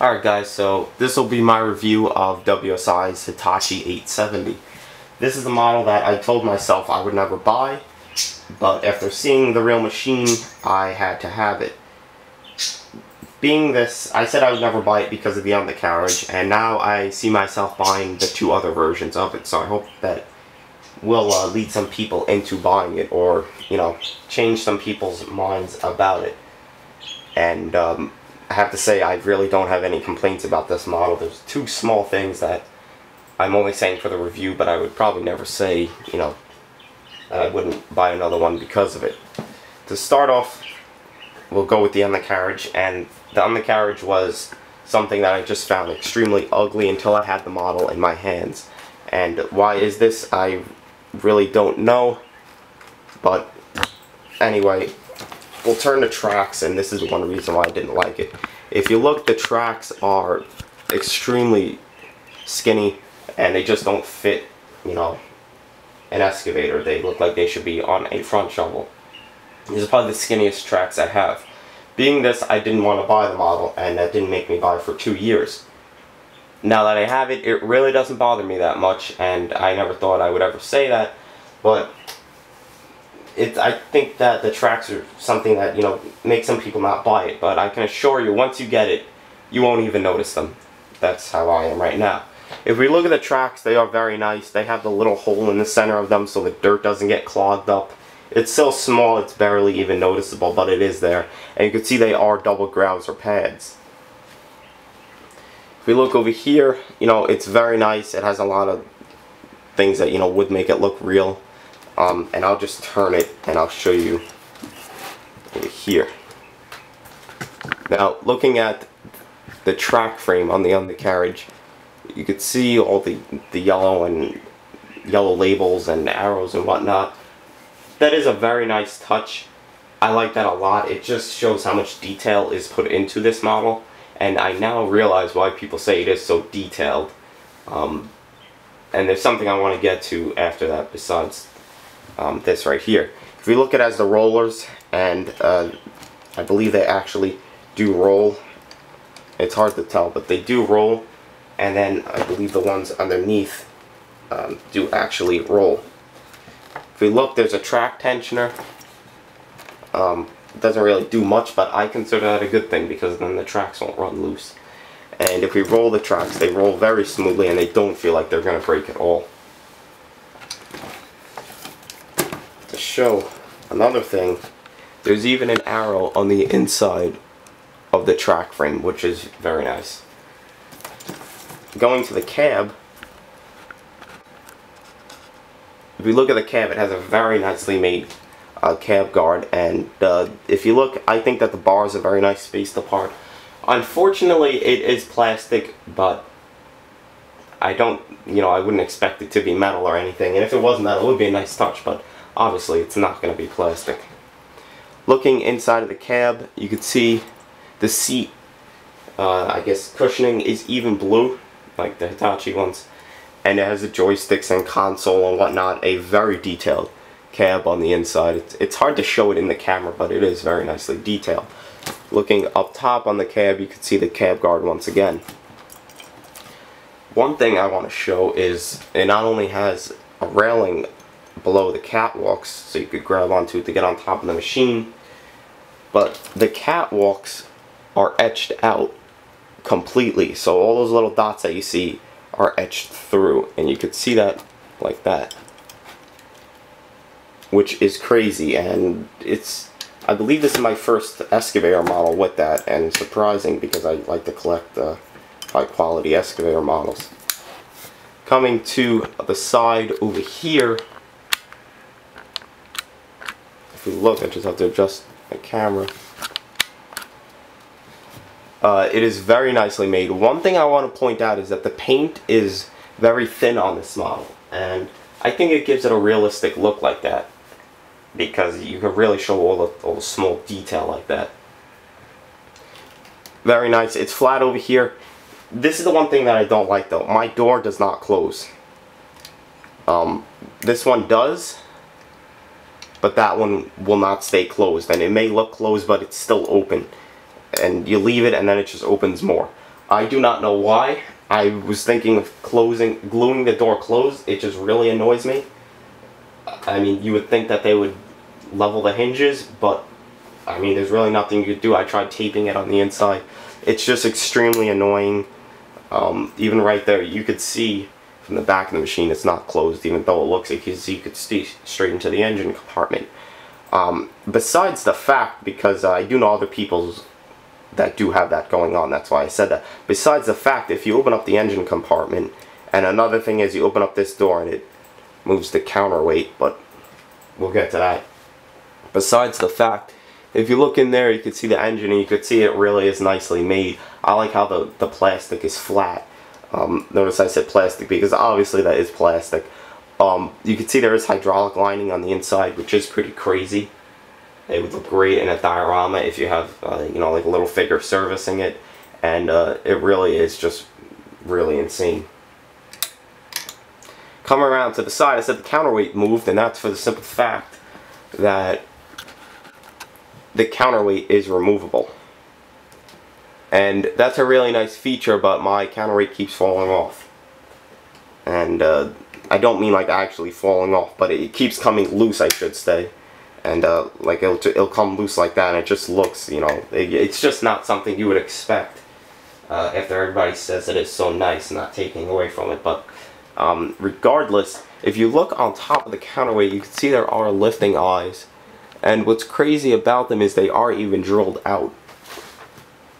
Alright guys, so this will be my review of WSI's Hitachi 870. This is a model that I told myself I would never buy, but after seeing the real machine, I had to have it. Being this, I said I would never buy it because of the undercarriage, and now I see myself buying the two other versions of it, so I hope that will lead some people into buying it, or, you know, change some people's minds about it. And I have to say, I really don't have any complaints about this model. There's two small things that I'm only saying for the review, but I would probably never say, you know, that I wouldn't buy another one because of it. To start off, we'll go with the undercarriage, and the undercarriage was something that I just found extremely ugly until I had the model in my hands. And why is this? I really don't know, but anyway, we'll turn to tracks, and this is one reason why I didn't like it. If you look, the tracks are extremely skinny, and they just don't fit, you know, an excavator. They look like they should be on a front shovel. These are probably the skinniest tracks I have. Being this, I didn't want to buy the model, and that didn't make me buy it for 2 years. Now that I have it, it really doesn't bother me that much, and I never thought I would ever say that, but I think that the tracks are something that, you know, make some people not buy it, but I can assure you, once you get it, you won't even notice them. That's how I am right now. If we look at the tracks, they are very nice. They have the little hole in the center of them so the dirt doesn't get clogged up. It's so small, it's barely even noticeable, but it is there. And you can see they are double grouts or pads. If we look over here, you know, it's very nice. It has a lot of things that, you know, would make it look real. And I'll just turn it and I'll show you over here. Now, looking at the track frame on the undercarriage, you could see all the yellow labels and arrows and whatnot. That is a very nice touch. I like that a lot. It just shows how much detail is put into this model, and I now realize why people say it is so detailed. And there's something I want to get to after that besides this right here. If we look at it as the rollers, and I believe they actually do roll. It's hard to tell, but they do roll. And then I believe the ones underneath do actually roll. If we look, there's a track tensioner. It doesn't really do much, but I consider that a good thing because then the tracks won't run loose. And if we roll the tracks, they roll very smoothly and they don't feel like they're going to break at all. To show another thing, there's even an arrow on the inside of the track frame, which is very nice. Going to the cab, if we look at the cab, it has a very nicely made cab guard, and if you look, I think that the bars are very nice spaced apart. Unfortunately, it is plastic, but I don't, you know, I wouldn't expect it to be metal or anything, and if it was metal, it would be a nice touch, but obviously it's not going to be plastic. Looking inside of the cab, you can see the seat, I guess cushioning is even blue, like the Hitachi ones, and it has the joysticks and console and whatnot. A very detailed cab on the inside. It's hard to show it in the camera, but it is very nicely detailed. Looking up top on the cab, you can see the cab guard once again. One thing I want to show is it not only has a railing below the catwalks, so you could grab onto it to get on top of the machine, but the catwalks are etched out completely, so all those little dots that you see are etched through, and you could see that like that, which is crazy. And I believe this is my first excavator model with that, and it's surprising because I like to collect high quality excavator models. Coming to the side over here, if we look, I just have to adjust the camera. It is very nicely made. One thing I want to point out is that the paint is very thin on this model, and I think it gives it a realistic look like that, because you can really show all the small detail like that. Very nice. It's flat over here. This is the one thing that I don't like though. My door does not close. This one does, but that one will not stay closed, and it may look closed, but it's still open. And you leave it and then it just opens more. I do not know why. I was thinking of gluing the door closed. It just really annoys me. I mean, you would think that they would level the hinges, but I mean, there's really nothing you could do. I tried taping it on the inside. It's just extremely annoying. Even right there, you could see from the back of the machine it's not closed, even though it looks like you could see straight into the engine compartment. Besides the fact, because I do know other people that do have that going on, that's why I said that. Besides the fact, if you open up the engine compartment, and another thing is you open up this door and it moves the counterweight, but we'll get to that. Besides the fact, if you look in there, you can see the engine and you can see it really is nicely made. I like how the plastic is flat. Notice I said plastic because obviously that is plastic. You can see there is hydraulic lining on the inside, which is pretty crazy. It would look great in a diorama if you have, you know, like a little figure servicing it. And it really is just really insane. Coming around to the side, I said the counterweight moved, and that's for the simple fact that the counterweight is removable. And that's a really nice feature, but my counterweight keeps falling off. And I don't mean like actually falling off, but it keeps coming loose, I should say. And like it'll come loose like that, and it just looks, you know, it's just not something you would expect after everybody says it is so nice, not taking away from it. But regardless, if you look on top of the counterweight, you can see there are lifting eyes. And what's crazy about them is they are even drilled out.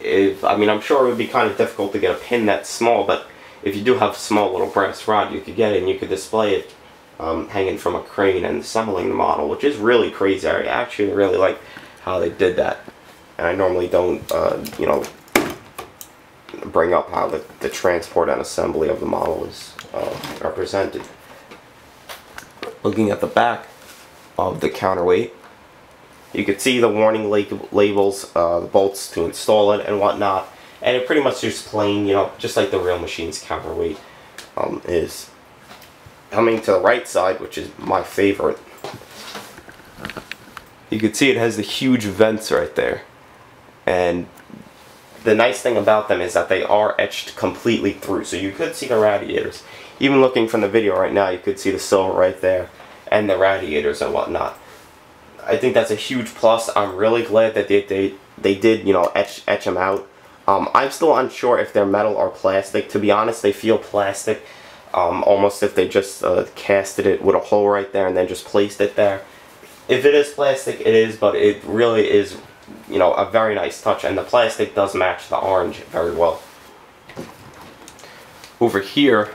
I mean, I'm sure it would be kind of difficult to get a pin that small, but if you do have a small little brass rod, you could get it and you could display it hanging from a crane and assembling the model, which is really crazy. I actually really like how they did that. And I normally don't, you know, bring up how the transport and assembly of the model is represented. Looking at the back of the counterweight, you can see the warning labels, the bolts to install it and whatnot, and it pretty much just plain, you know, just like the real machine's counterweight is. Coming to the right side, which is my favorite, you can see it has the huge vents right there, and the nice thing about them is that they are etched completely through, so you could see the radiators. Even looking from the video right now, you could see the silver right there and the radiators and whatnot. I think that's a huge plus. I'm really glad that they did, you know, etch them out. I'm still unsure if they're metal or plastic. To be honest, they feel plastic, almost if they just casted it with a hole right there and then just placed it there. If it is plastic, it is, but it really is, you know, a very nice touch, and the plastic does match the orange very well. Over here,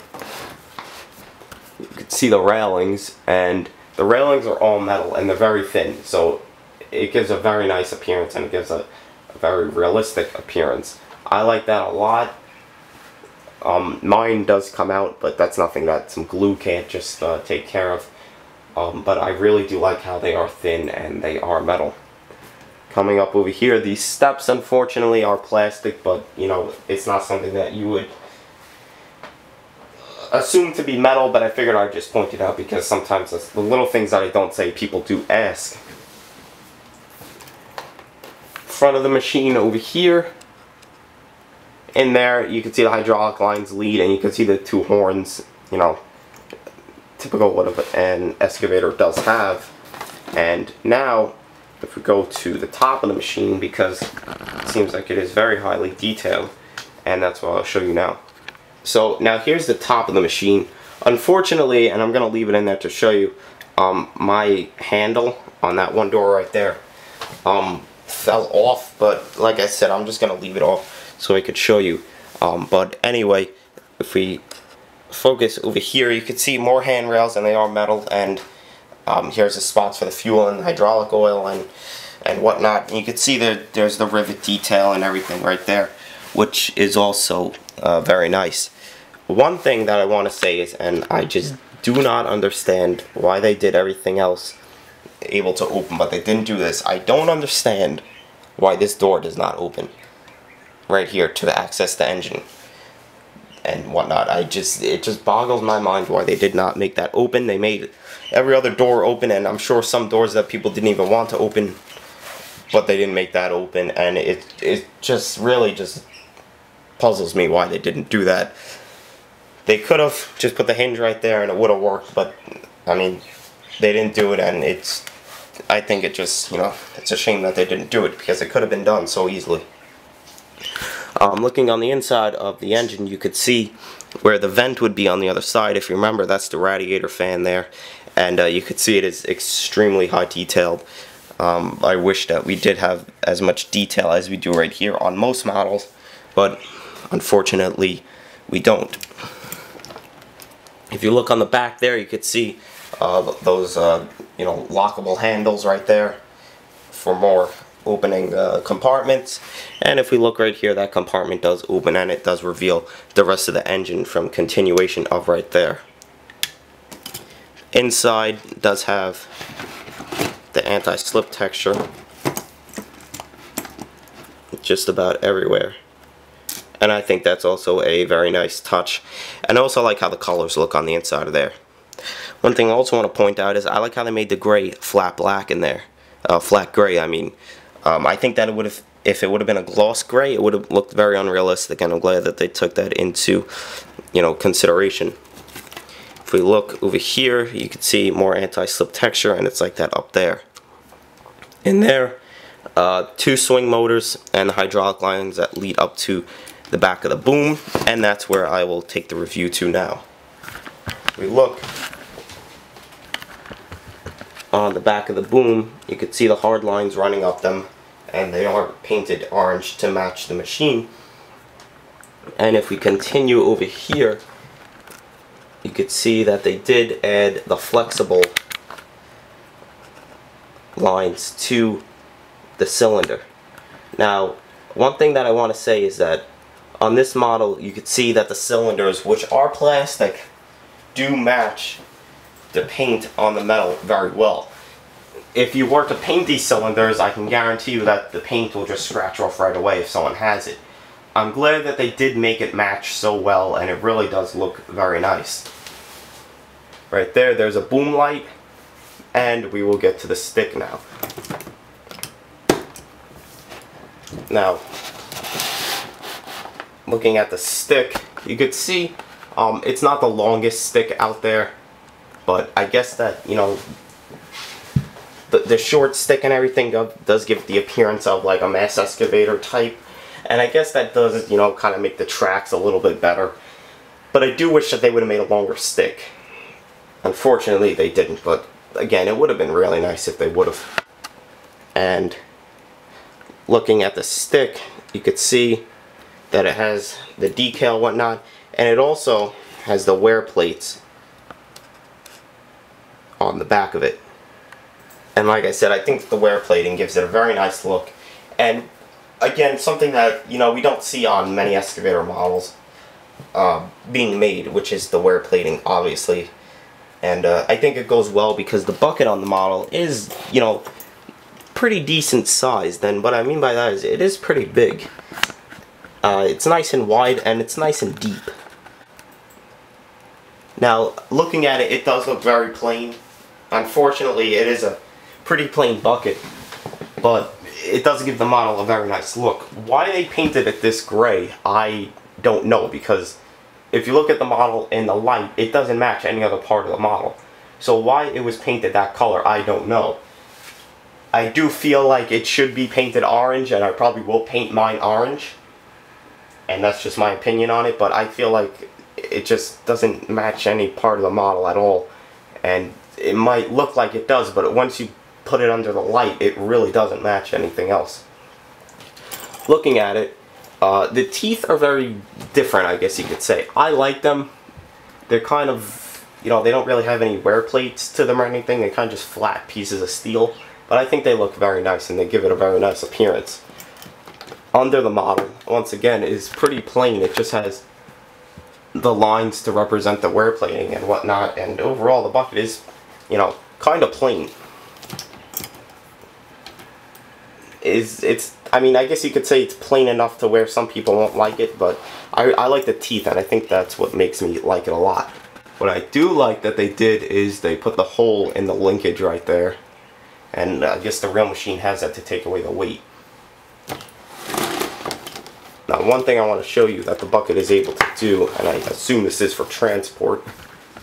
you can see the railings, and the railings are all metal and they're very thin, so it gives a very nice appearance and it gives a very realistic appearance. I like that a lot. Mine does come out, but that's nothing that some glue can't just take care of. But I really do like how they are thin and they are metal. Coming up over here, these steps unfortunately are plastic, but you know, it's not something that you would assume to be metal, but I figured I'd just point it out because sometimes the little things that I don't say, people do ask. Front of the machine over here, in there you can see the hydraulic lines lead, and you can see the two horns, you know, typical what an excavator does have. And now if we go to the top of the machine, because it seems like it is very highly detailed, and that's what I'll show you now. So now here's the top of the machine. Unfortunately, and I'm going to leave it in there to show you, my handle on that one door right there fell off, but like I said, I'm just going to leave it off so I could show you. But anyway, if we focus over here, you can see more handrails, and they are metal, and here's the spots for the fuel and hydraulic oil and whatnot. And you can see there's the rivet detail and everything right there, which is also very nice. One thing that I want to say is, and I just do not understand why they did everything else able to open, but they didn't do this. I don't understand why this door does not open right here to access the engine and whatnot. It just boggles my mind why they did not make that open. They made every other door open, and I'm sure some doors that people didn't even want to open, but they didn't make that open, and it just really just puzzles me why they didn't do that. They could have just put the hinge right there and it would have worked, but I mean, they didn't do it, and I think it just, you know, it's a shame that they didn't do it because it could have been done so easily. Looking on the inside of the engine, you could see where the vent would be on the other side. If you remember, that's the radiator fan there, and you could see it is extremely high detailed. I wish that we did have as much detail as we do right here on most models, but unfortunately we don't. If you look on the back there, you could see those you know, lockable handles right there for more opening compartments. And if we look right here, that compartment does open and it does reveal the rest of the engine from continuation of right there. Inside does have the anti-slip texture just about everywhere, and I think that's also a very nice touch. And I also like how the colors look on the inside of there. One thing I also want to point out is I like how they made the gray flat black in there, flat gray. I mean, I think that it would have, if it would have been a gloss gray, it would have looked very unrealistic, and I'm glad that they took that into, you know, consideration. If we look over here, you can see more anti-slip texture, and it's like that up there. In there, 2 swing motors and the hydraulic lines that lead up to the back of the boom, and that's where I will take the review to now. If we look on the back of the boom, you can see the hard lines running up them, and they are painted orange to match the machine. And if we continue over here, you could see that they did add the flexible lines to the cylinder. Now, one thing that I want to say is that on this model, you could see that the cylinders, which are plastic, do match the paint on the metal very well. If you were to paint these cylinders, I can guarantee you that the paint will just scratch off right away if someone has it. I'm glad that they did make it match so well, and it really does look very nice. Right there, there's a boom light, and we will get to the stick now. Now, looking at the stick, you could see it's not the longest stick out there, but I guess that, you know, the short stick and everything does give the appearance of like a mass excavator type, and I guess that does, you know, kind of make the tracks a little bit better. But I do wish that they would have made a longer stick. Unfortunately, they didn't, but again, it would have been really nice if they would have. And looking at the stick, you could see that it has the decal, whatnot, and it also has the wear plates on the back of it. And like I said, I think the wear plating gives it a very nice look. And again, something that, you know, we don't see on many excavator models being made, which is the wear plating, obviously. And I think it goes well because the bucket on the model is, you know, pretty decent sized. And what I mean by that is it is pretty big. It's nice and wide, and it's nice and deep. Now, looking at it, it does look very plain. Unfortunately, it is a pretty plain bucket, but it does give the model a very nice look. Why they painted it this gray, I don't know, because if you look at the model in the light, it doesn't match any other part of the model. So why it was painted that color, I don't know. I do feel like it should be painted orange, and I probably will paint mine orange. And that's just my opinion on it, but I feel like it just doesn't match any part of the model at all. And it might look like it does, but once you put it under the light, it really doesn't match anything else. Looking at it, the teeth are very different, I guess you could say. I like them. They're kind of, you know, they don't really have any wear plates to them or anything. They're kind of just flat pieces of steel. But I think they look very nice, and they give it a very nice appearance. Under the model, once again, is pretty plain. It just has the lines to represent the wear plating and whatnot, and overall the bucket is, you know, kind of plain. I mean, I guess you could say it's plain enough to where some people won't like it, but I like the teeth, and I think that's what makes me like it a lot. What I do like that they did is they put the hole in the linkage right there, and I guess the real machine has that to take away the weight. Now, one thing I want to show you that the bucket is able to do, and I assume this is for transport,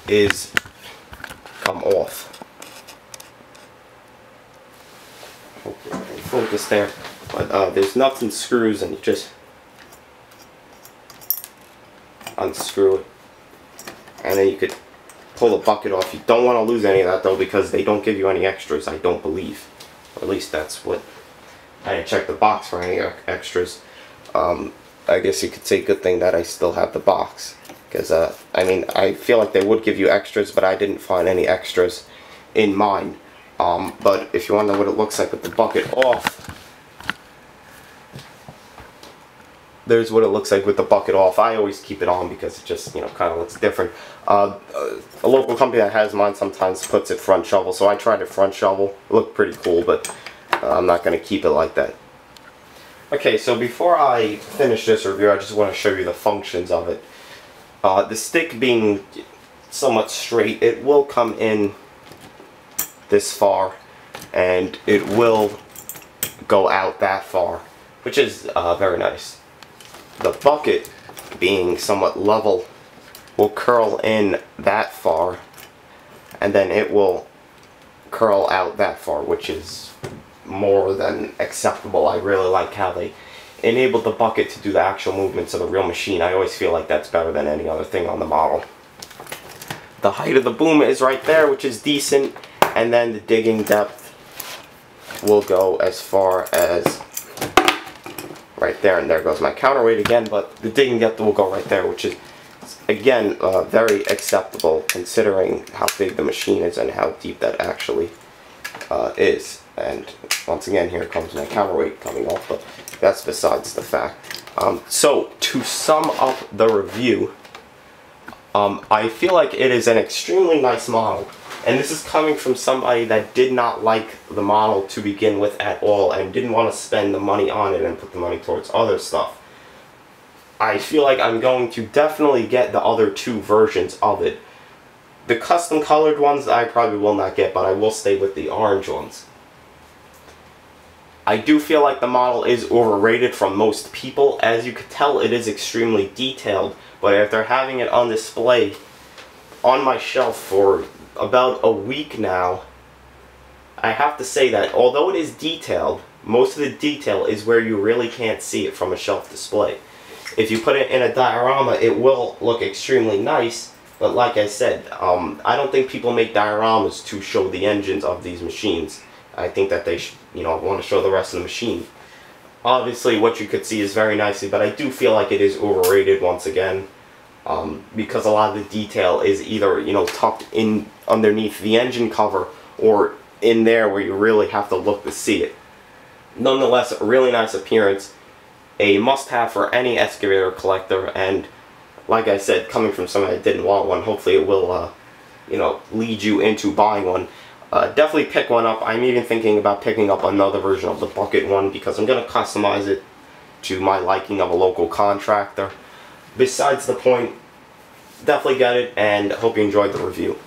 is come off. Hopefully I can focus there. But there's nuts and screws, and you just unscrew it. And then you could pull the bucket off. You don't want to lose any of that though, because they don't give you any extras, I don't believe. Or at least that's what... I didn't check the box for any extras. I guess you could say good thing that I still have the box. Because, I mean, I feel like they would give you extras, but I didn't find any extras in mine. But if you want to know what it looks like with the bucket off, there's what it looks like with the bucket off. I always keep it on because it just, you know, kind of looks different. A local company that has mine sometimes puts it front shovel, so I tried it front shovel. It looked pretty cool, but I'm not going to keep it like that. Okay, so before I finish this review, I just want to show you the functions of it. The stick being somewhat straight, it will come in this far, and it will go out that far, which is very nice. The bucket, being somewhat level, will curl in that far, and then it will curl out that far, which is more than acceptable. I really like how they enabled the bucket to do the actual movements of the real machine. I always feel like that's better than any other thing on the model. The height of the boom is right there, which is decent, and then the digging depth will go as far as right there, and there goes my counterweight again, but the digging depth will go right there, which is again very acceptable considering how big the machine is and how deep that actually is. And once again, here comes my counterweight coming off, but that's besides the fact. So to sum up the review, I feel like it is an extremely nice model, and this is coming from somebody that did not like the model to begin with at all and didn't want to spend the money on it and put the money towards other stuff. I feel like I'm going to definitely get the other two versions of it. The custom colored ones I probably will not get, but I will stay with the orange ones. I do feel like the model is overrated from most people. As you could tell, it is extremely detailed, but after having it on display on my shelf for about a week now, I have to say that although it is detailed, most of the detail is where you really can't see it from a shelf display. If you put it in a diorama, it will look extremely nice, but like I said, I don't think people make dioramas to show the engines of these machines. I think that they want to show the rest of the machine. Obviously, what you could see is very nicely, but I do feel like it is overrated once again, because a lot of the detail is either tucked in underneath the engine cover or in there where you really have to look to see it. Nonetheless, a really nice appearance, a must-have for any excavator collector, and like I said, coming from somebody that didn't want one, hopefully it will lead you into buying one. Definitely pick one up. I'm even thinking about picking up another version of the bucket one because I'm going to customize it to my liking of a local contractor. Besides the point, definitely get it, and hope you enjoyed the review.